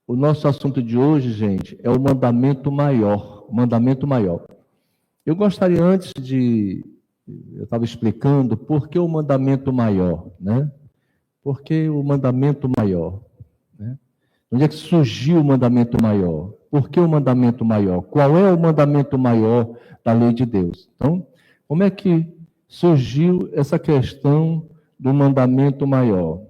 o nosso assunto de hoje, gente, é o mandamento maior. O mandamento maior. Eu gostaria eu estava explicando por que o mandamento maior, né? Por que o mandamento maior? Né? Onde é que surgiu o mandamento maior? Por que o mandamento maior? Qual é o mandamento maior da lei de Deus? Então, como é que surgiu essa questão do mandamento maior?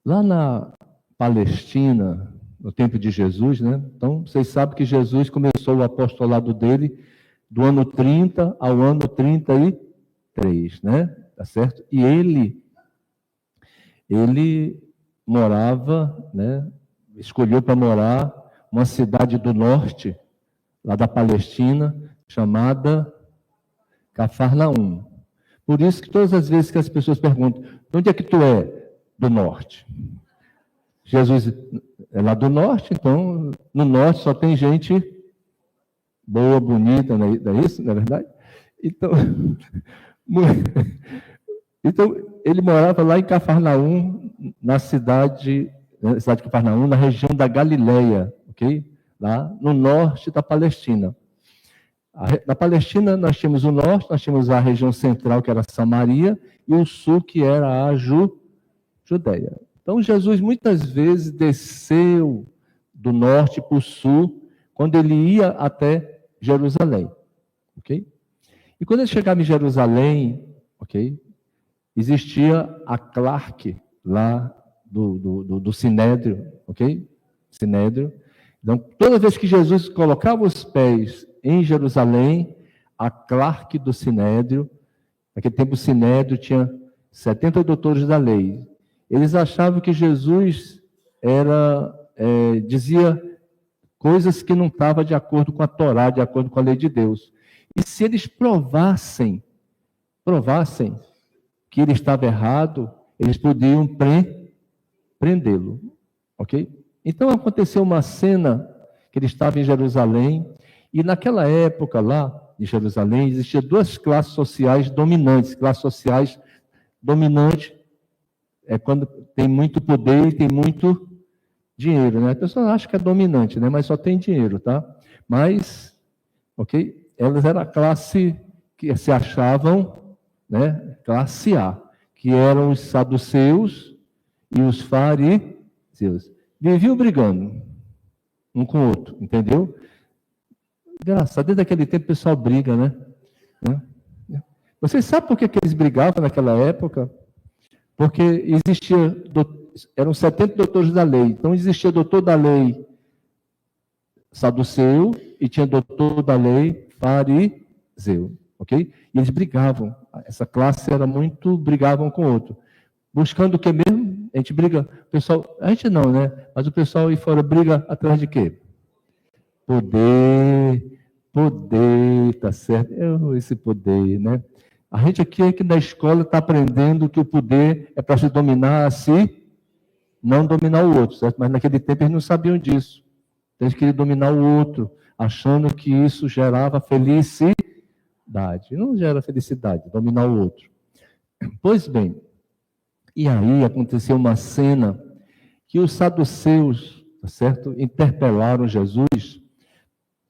Lá na Palestina, no tempo de Jesus, né? Então, vocês sabem que Jesus começou o apostolado dele do ano 30 ao ano 33, né? Tá certo? E ele morava, né? Escolheu para morar uma cidade do norte, lá da Palestina, chamada Cafarnaum. Por isso que todas as vezes que as pessoas perguntam, de onde é que tu é? Do norte. Jesus é lá do norte, então no norte só tem gente boa, bonita, não é isso? Não é verdade? Então, então ele morava lá em Cafarnaum, na cidade de Cafarnaum, na região da Galileia, ok? Lá no norte da Palestina. Na Palestina nós tínhamos o norte, nós tínhamos a região central, que era Samaria, e o sul, que era a Judéia. Então, Jesus muitas vezes desceu do norte para o sul, quando ele ia até Jerusalém, ok? E quando ele chegava em Jerusalém, ok? Existia a claque lá do Sinédrio, ok? Sinédrio. Então, toda vez que Jesus colocava os pés em Jerusalém, a claque do Sinédrio, naquele tempo o Sinédrio tinha 70 doutores da lei. Eles achavam que Jesus dizia coisas que não estavam de acordo com a Torá, de acordo com a lei de Deus. E se eles provassem que ele estava errado, eles podiam prendê-lo, ok? Então aconteceu uma cena que ele estava em Jerusalém, e naquela época lá de Jerusalém existiam duas classes sociais dominantes. Classes sociais dominantes é quando tem muito poder e tem muito dinheiro, né? A pessoa acha que é dominante, né? Mas só tem dinheiro, tá? Mas, ok? Elas eram a classe que se achavam, né? Classe A, que eram os saduceus e os fariseus. Viviam brigando um com o outro, entendeu? Engraçado, desde aquele tempo o pessoal briga, né? Vocês sabem por que eles brigavam naquela época? Porque eram 70 doutores da lei. Então existia doutor da lei saduceu e tinha doutor da lei fariseu, ok? E eles brigavam. Essa classe brigavam com o outro. Buscando o que mesmo? A gente briga, a gente não, né? Mas o pessoal aí fora briga atrás de quê? Poder, tá certo? Esse poder, né? A gente aqui na escola está aprendendo que o poder é para se dominar a si, não dominar o outro, certo? Mas naquele tempo eles não sabiam disso. Então, eles queriam dominar o outro, achando que isso gerava felicidade. Não gera felicidade, dominar o outro. Pois bem, e aí aconteceu uma cena que os saduceus, tá certo? Interpelaram Jesus,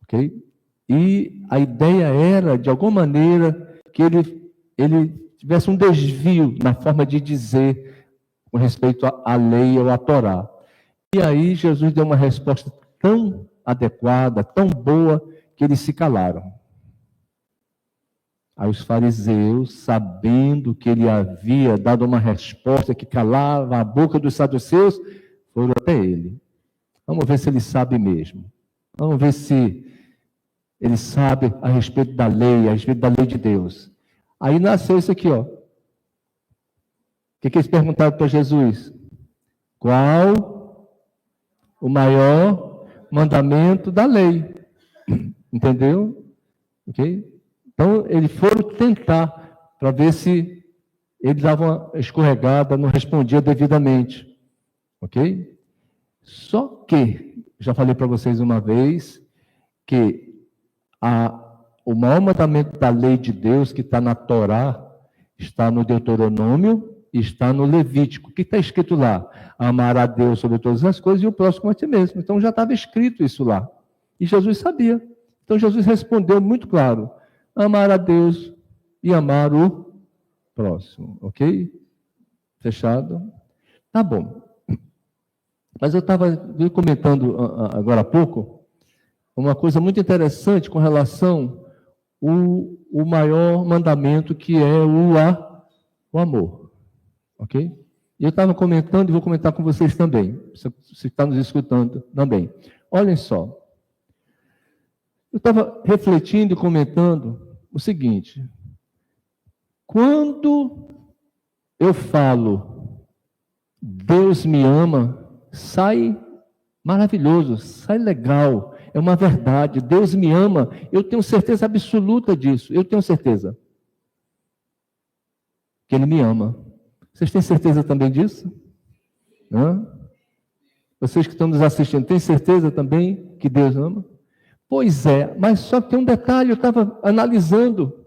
ok? E a ideia era, de alguma maneira, que ele tivesse um desvio na forma de dizer com respeito à lei ou à Torá. E aí Jesus deu uma resposta tão adequada, tão boa, que eles se calaram. Aí os fariseus, sabendo que ele havia dado uma resposta que calava a boca dos saduceus, foram até ele. Vamos ver se ele sabe mesmo. Vamos ver se ele sabe a respeito da lei de Deus. Aí nasceu isso aqui, ó. O que eles perguntaram para Jesus? Qual o maior mandamento da lei? Entendeu? Ok? Então, eles foram tentar para ver se ele dava uma escorregada, não respondia devidamente. Ok? Só que, já falei para vocês uma vez, que o maior mandamento da lei de Deus, que está na Torá, está no Deuteronômio está no Levítico. O que está escrito lá? Amar a Deus sobre todas as coisas e o próximo a ti mesmo. Então já estava escrito isso lá. E Jesus sabia. Então Jesus respondeu muito claro: amar a Deus e amar o próximo. Ok? Fechado? Tá bom. Mas eu estava comentando agora há pouco uma coisa muito interessante com relação ao maior mandamento, que é o amor. Ok? E eu estava comentando e vou comentar com vocês também, se está nos escutando também. Olhem só. Eu estava refletindo e comentando o seguinte: quando eu falo Deus me ama, sai maravilhoso, sai legal, é uma verdade, Deus me ama, eu tenho certeza absoluta disso, eu tenho certeza que Ele me ama. Vocês têm certeza também disso? Hã? Vocês que estão nos assistindo, têm certeza também que Deus ama? Pois é, mas só que tem um detalhe, eu estava analisando.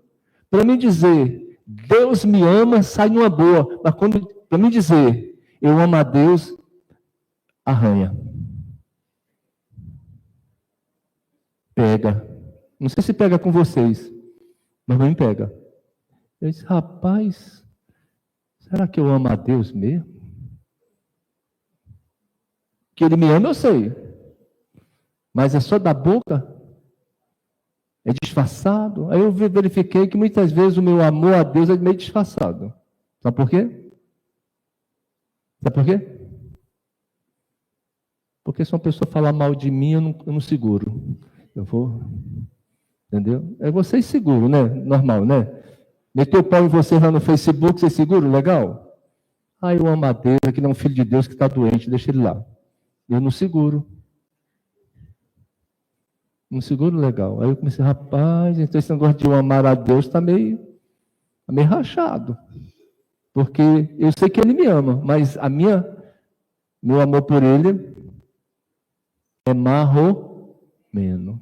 Para mim dizer, Deus me ama, sai numa boa. Mas para mim dizer, eu amo a Deus, arranha. Pega. Não sei se pega com vocês, mas não me pega. Eu disse, rapaz, será que eu amo a Deus mesmo? Que Ele me ama, eu sei. Mas é só da boca? É disfarçado? Aí eu verifiquei que muitas vezes o meu amor a Deus é meio disfarçado. Sabe por quê? Sabe por quê? Porque se uma pessoa falar mal de mim, eu não seguro. Eu vou... Entendeu? É vocês seguro, né? Normal, né? Meter o pau em vocês lá no Facebook, vocês seguro? Legal? Ah, eu amo a Deus, aquele é um filho de Deus que está doente, deixa ele lá. Eu não seguro. Não seguro legal. Aí eu comecei, rapaz, então esse negócio de eu amar a Deus está meio rachado. Porque eu sei que Ele me ama, mas meu amor por Ele é marromeno.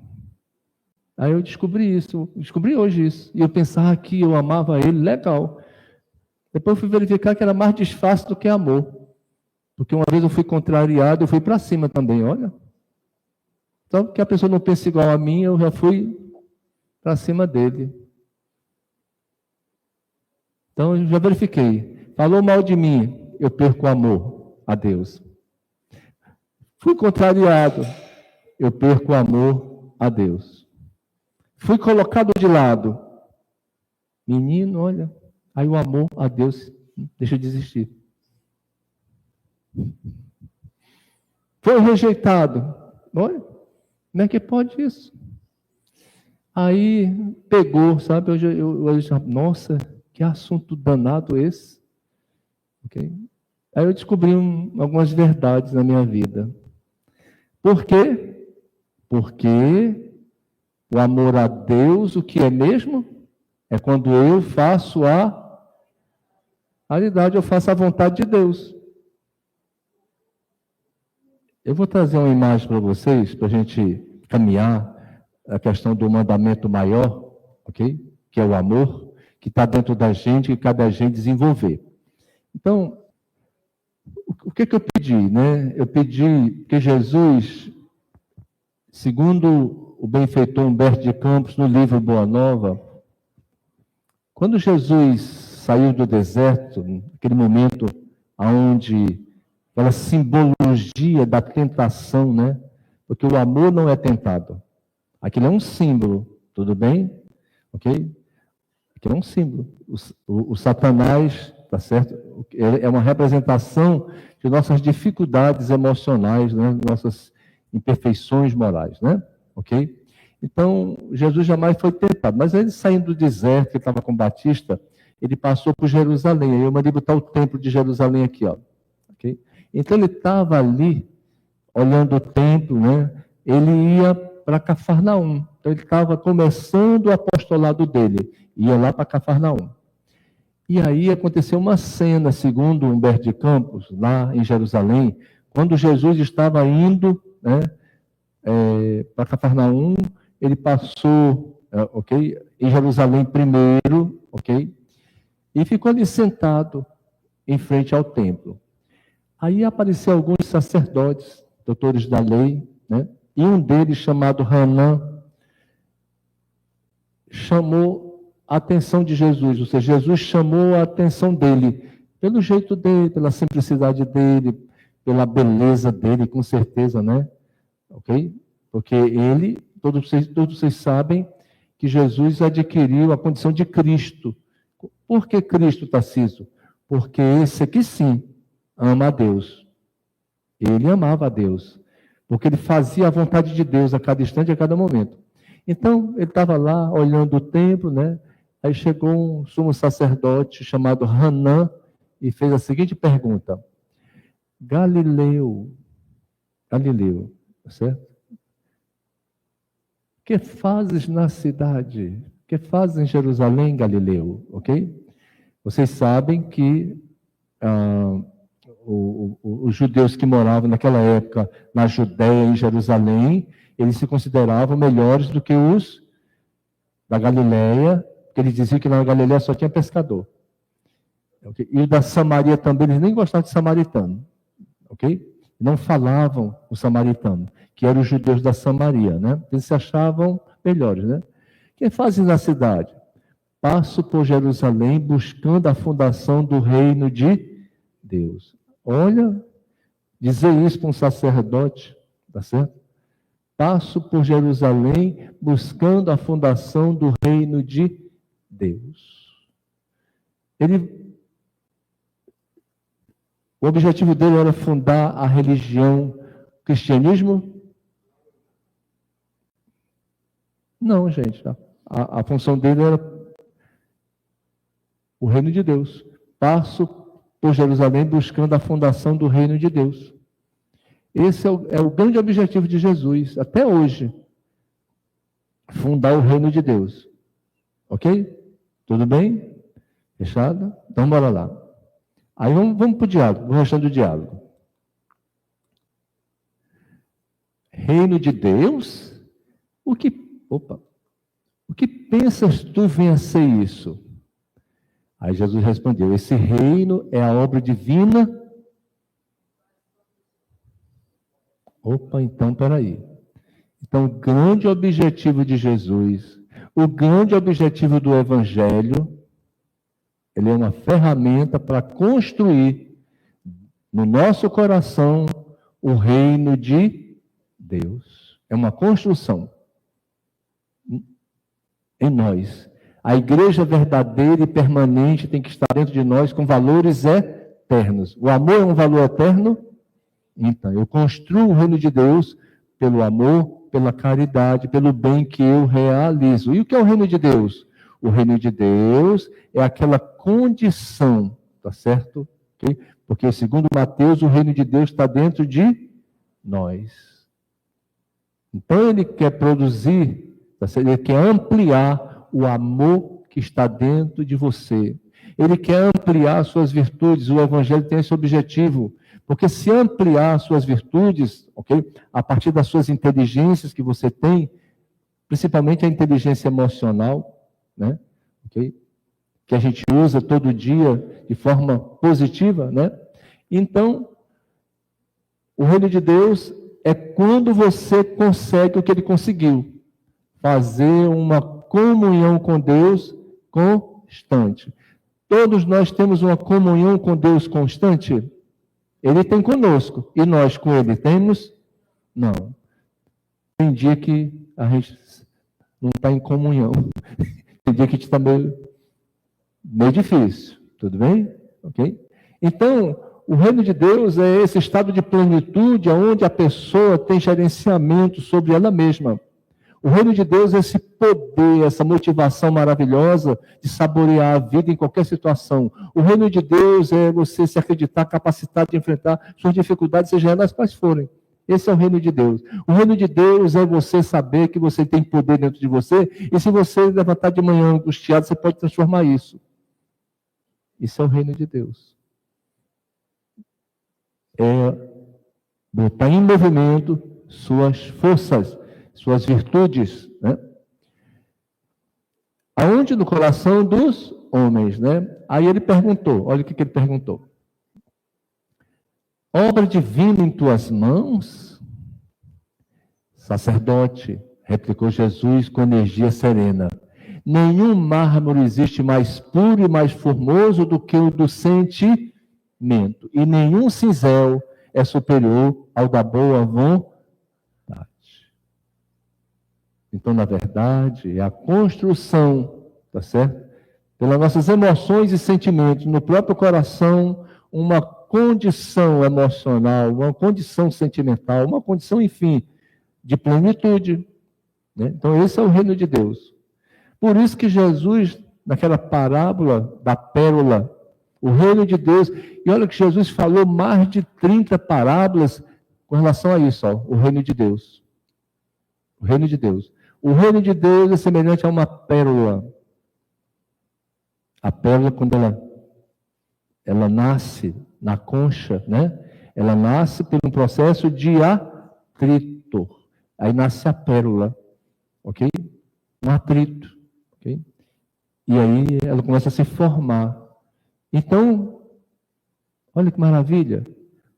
Aí eu descobri isso, descobri hoje isso. E eu pensava que eu amava Ele, legal. Depois eu fui verificar que era mais disfarce do que amor. Porque uma vez eu fui contrariado, eu fui para cima também, olha. Então, que a pessoa não pense igual a mim, eu já fui para cima dele. Então, eu já verifiquei. Falou mal de mim, eu perco o amor a Deus. Fui contrariado, eu perco o amor a Deus. Fui colocado de lado. Menino, olha, aí o amor a Deus deixa de existir. Foi rejeitado. Olha, como é que pode isso? Aí pegou, sabe? Eu nossa, que assunto danado esse. Okay? Aí eu descobri algumas verdades na minha vida. Por quê? Porque o amor a Deus, o que é mesmo? É quando eu faço a realidade, eu faço a vontade de Deus. Eu vou trazer uma imagem para vocês, para a gente caminhar a questão do mandamento maior, ok? Que é o amor, que está dentro da gente, que cabe a gente desenvolver. Então, o que eu pedi, né? Eu pedi que Jesus, segundo o benfeitor Humberto de Campos, no livro Boa Nova, quando Jesus saiu do deserto, naquele momento onde aquela simbologia da tentação, né? Porque o amor não é tentado. Aquilo é um símbolo, tudo bem? Ok? Aquilo é um símbolo. O Satanás, tá certo? É uma representação de nossas dificuldades emocionais, né? Nossas imperfeições morais, né? Ok? Então, Jesus jamais foi tentado. Mas ele saindo do deserto, que estava com Batista, ele passou por Jerusalém. Aí eu mandei botar o templo de Jerusalém aqui, ó. Ok? Então ele estava ali, olhando o templo, né? Ele ia para Cafarnaum. Então ele estava começando o apostolado dele, ia lá para Cafarnaum. E aí aconteceu uma cena, segundo Humberto de Campos, lá em Jerusalém, quando Jesus estava indo, né, para Cafarnaum, ele passou, ok, em Jerusalém primeiro, ok, e ficou ali sentado. em frente ao templo. Aí apareceram alguns sacerdotes, doutores da lei, né? E um deles, chamado Hanã, chamou a atenção de Jesus, ou seja, Jesus chamou a atenção dele, pelo jeito dele, pela simplicidade dele, pela beleza dele, com certeza, né? Ok? Porque ele, todos vocês sabem que Jesus adquiriu a condição de Cristo. Por que Cristo, Tarcísio? Porque esse aqui sim ama a Deus. Ele amava a Deus, porque ele fazia a vontade de Deus a cada instante, a cada momento. Então, ele estava lá olhando o templo, né? Aí chegou um sumo sacerdote chamado Hanã e fez a seguinte pergunta: Galileu, certo? Que fazes na cidade? Que fazes em Jerusalém, Galileu? Ok? Vocês sabem que os judeus que moravam naquela época na Judéia e em Jerusalém, eles se consideravam melhores do que os da Galileia, porque eles diziam que na Galileia só tinha pescador. Okay? E o da Samaria também, eles nem gostavam de samaritano. Ok? Não falavam o samaritano, que eram os judeus da Samaria, né? Eles se achavam melhores, né? O que fazem na cidade? Passo por Jerusalém buscando a fundação do reino de Deus. Olha, dizer isso para um sacerdote, tá certo? Passo por Jerusalém buscando a fundação do reino de Deus. O objetivo dele era fundar a religião cristianismo? Não, gente. A função dele era o reino de Deus. Passo por Jerusalém buscando a fundação do reino de Deus. Esse é o grande objetivo de Jesus, até hoje. Fundar o reino de Deus. Ok? Tudo bem? Fechado? Então, bora lá. Aí vamos para o diálogo, o restante do diálogo. Reino de Deus? O que pensas tu venha a ser isso? Aí Jesus respondeu: esse reino é a obra divina. Então, peraí. Então, o grande objetivo de Jesus, o grande objetivo do Evangelho, ele é uma ferramenta para construir no nosso coração o reino de Deus. É uma construção em nós. A igreja verdadeira e permanente tem que estar dentro de nós com valores eternos. O amor é um valor eterno? Então, eu construo o reino de Deus pelo amor, pela caridade, pelo bem que eu realizo. E o que é o reino de Deus? O reino de Deus é aquela condição, tá certo? Okay? Porque, segundo Mateus, o reino de Deus está dentro de nós. Então, ele quer produzir, tá certo? Ele quer ampliar o amor que está dentro de você. Ele quer ampliar suas virtudes. O Evangelho tem esse objetivo. Porque se ampliar suas virtudes, ok? A partir das suas inteligências que você tem, principalmente a inteligência emocional, né? Okay? Que a gente usa todo dia de forma positiva, né? Então, o reino de Deus é quando você consegue o que ele conseguiu. Fazer uma comunhão com Deus constante. Todos nós temos uma comunhão com Deus constante? Ele tem conosco. E nós com ele temos? Não. Tem dia que a gente não está em comunhão. Tem dia que a gente está meio difícil. Tudo bem? Ok? Então, o reino de Deus é esse estado de plenitude onde a pessoa tem gerenciamento sobre ela mesma. O reino de Deus é esse poder, essa motivação maravilhosa de saborear a vida em qualquer situação. O reino de Deus é você se acreditar capacitado de enfrentar suas dificuldades, seja elas quais forem. Esse é o reino de Deus. O reino de Deus é você saber que você tem poder dentro de você, e se você levantar de manhã angustiado, você pode transformar isso. Isso é o reino de Deus. É botar em movimento suas forças, suas virtudes, né? Aonde? No coração dos homens, né? Aí ele perguntou, olha o que ele perguntou. Obra divina em tuas mãos? Sacerdote, replicou Jesus com energia serena. Nenhum mármore existe mais puro e mais formoso do que o do sentimento, e nenhum cinzel é superior ao da boa vontade. Então, na verdade, é a construção, tá certo? Pelas nossas emoções e sentimentos, no próprio coração, uma condição emocional, uma condição sentimental, uma condição, enfim, de plenitude. Né? Então, esse é o reino de Deus. Por isso que Jesus, naquela parábola da pérola, o reino de Deus, e olha que Jesus falou mais de 30 parábolas com relação a isso, ó, o reino de Deus. O reino de Deus. O reino de Deus é semelhante a uma pérola. A pérola, quando ela nasce na concha, né? Ela nasce por um processo de atrito. Aí nasce a pérola, ok? Um atrito, ok? E aí ela começa a se formar. Então, olha que maravilha.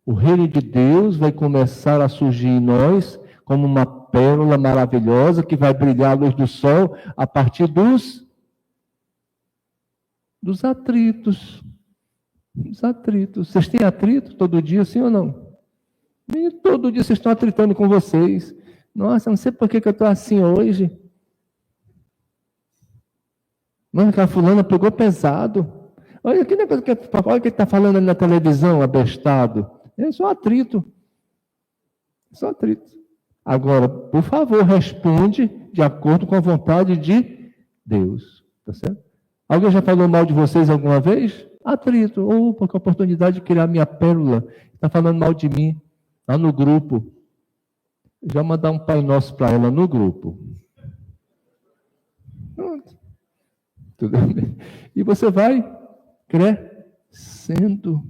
O reino de Deus vai começar a surgir em nós como uma pérola maravilhosa que vai brilhar a luz do sol a partir dos atritos. Dos atritos. Vocês têm atrito todo dia, sim ou não? E todo dia vocês estão atritando com vocês. Nossa, não sei por que eu estou assim hoje. Mano, aquela fulana pegou pesado. Olha que negócio que olha que está falando ali na televisão, abestado. É só atrito. Só atrito. Agora, por favor, responde de acordo com a vontade de Deus. Tá certo? Alguém já falou mal de vocês alguma vez? Atrito. Ou porque a oportunidade de criar minha pérola. Está falando mal de mim. Lá no grupo. Já mandar um Pai Nosso para ela no grupo. Pronto. Tudo bem? E você vai crescendo.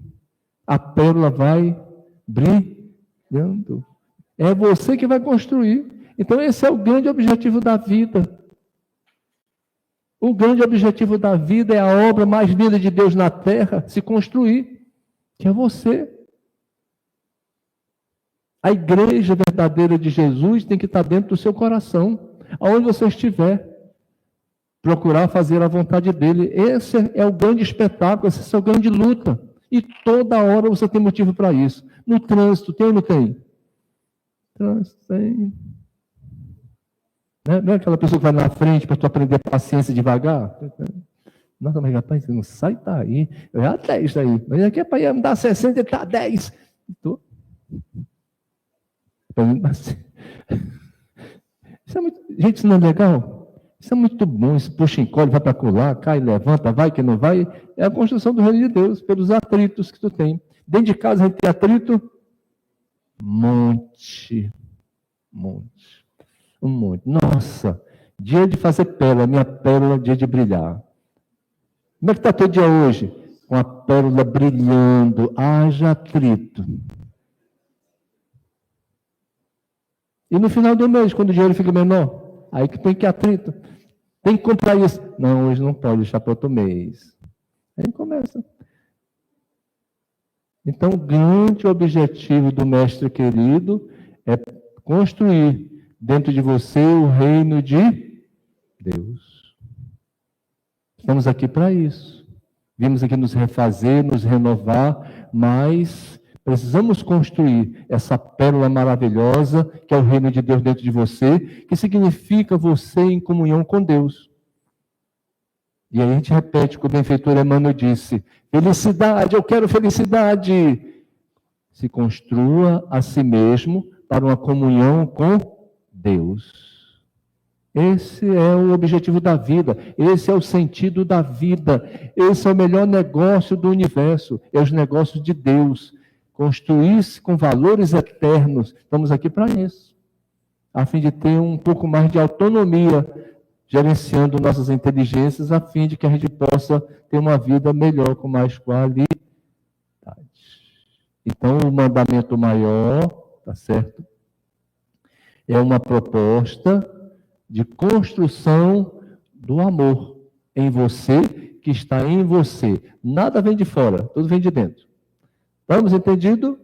A pérola vai brilhando. É você que vai construir. Então, esse é o grande objetivo da vida. O grande objetivo da vida é a obra mais linda de Deus na terra, se construir, que é você. A igreja verdadeira de Jesus tem que estar dentro do seu coração, aonde você estiver. Procurar fazer a vontade dele. Esse é o grande espetáculo, essa é a grande luta. E toda hora você tem motivo para isso. No trânsito, tem ou não tem? Trânsito, tem. Não é aquela pessoa que vai na frente para tu aprender paciência devagar? Nossa, mas rapaz, você não sai daí. Eu ia a 10 daí. Mas aqui é para ir me dar 60 e está a 10. Estou. Isso é muito... Gente, isso não é legal? Isso é muito bom, isso puxa, encolhe, vai para colar, cai, levanta, vai, que não vai. É a construção do reino de Deus, pelos atritos que tu tem. Dentro de casa a gente tem atrito? Monte. Um monte. Nossa, dia de fazer pérola, minha pérola, dia de brilhar. Como é que está teu dia hoje? Com a pérola brilhando, haja atrito. E no final do mês, quando o dinheiro fica menor, aí que tem que atrito. Tem que comprar isso. Não, hoje não pode, deixar para outro mês. Aí começa. Então, o grande objetivo do mestre querido é construir dentro de você o reino de Deus. Estamos aqui para isso. Vimos aqui nos refazer, nos renovar, mas precisamos construir essa pérola maravilhosa, que é o reino de Deus dentro de você, que significa você em comunhão com Deus. E aí a gente repete o que o benfeitor Emmanuel disse: felicidade, eu quero felicidade. Se construa a si mesmo para uma comunhão com Deus. Esse é o objetivo da vida, esse é o sentido da vida, esse é o melhor negócio do universo, é os negócios de Deus. Construir-se com valores eternos. Estamos aqui para isso, a fim de ter um pouco mais de autonomia, gerenciando nossas inteligências, a fim de que a gente possa ter uma vida melhor, com mais qualidade. Então, o mandamento maior, tá certo? É uma proposta de construção do amor em você, que está em você. Nada vem de fora, tudo vem de dentro. Estamos entendidos?